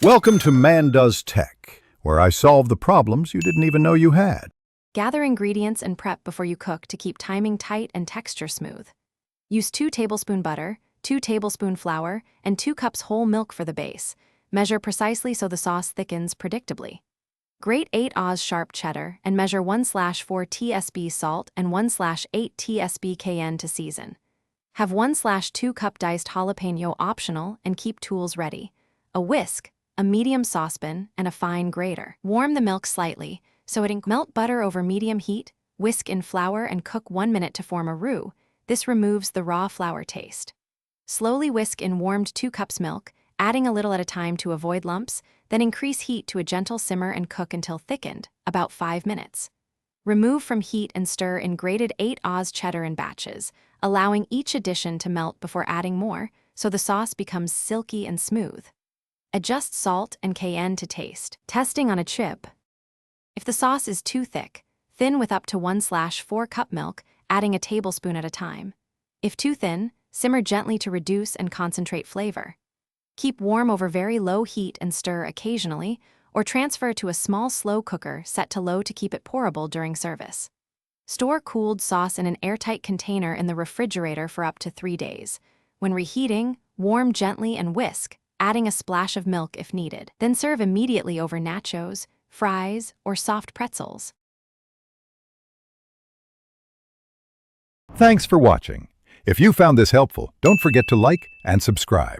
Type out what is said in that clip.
Welcome to Man Does Tech, where I solve the problems you didn't even know you had. Gather ingredients and prep before you cook to keep timing tight and texture smooth. Use 2 tablespoon butter, 2 tablespoon flour, and 2 cups whole milk for the base. Measure precisely so the sauce thickens predictably. Grate 8 Oz sharp cheddar and measure 1/4 tsp salt and 1/8 tsp cayenne to season. Have 1/2 cup diced jalapeno optional and keep tools ready. A whisk, a medium saucepan, and a fine grater. Warm the milk slightly so it melt butter over medium heat, whisk in flour and cook 1 minute to form a roux. This removes the raw flour taste. Slowly whisk in warmed 2 cups milk, adding a little at a time to avoid lumps, then increase heat to a gentle simmer and cook until thickened, about 5 minutes. Remove from heat and stir in grated 8 Oz cheddar in batches, allowing each addition to melt before adding more, so the sauce becomes silky and smooth. Adjust salt and cayenne to taste. Testing on a chip. If the sauce is too thick, thin with up to 1/4 cup milk, adding a tablespoon at a time. If too thin, simmer gently to reduce and concentrate flavor. Keep warm over very low heat and stir occasionally, or transfer to a small slow cooker set to low to keep it pourable during service. Store cooled sauce in an airtight container in the refrigerator for up to 3 days. When reheating, warm gently and whisk, adding a splash of milk if needed. Then serve immediately over nachos, fries, or soft pretzels. Thanks for watching. If you found this helpful, don't forget to like and subscribe.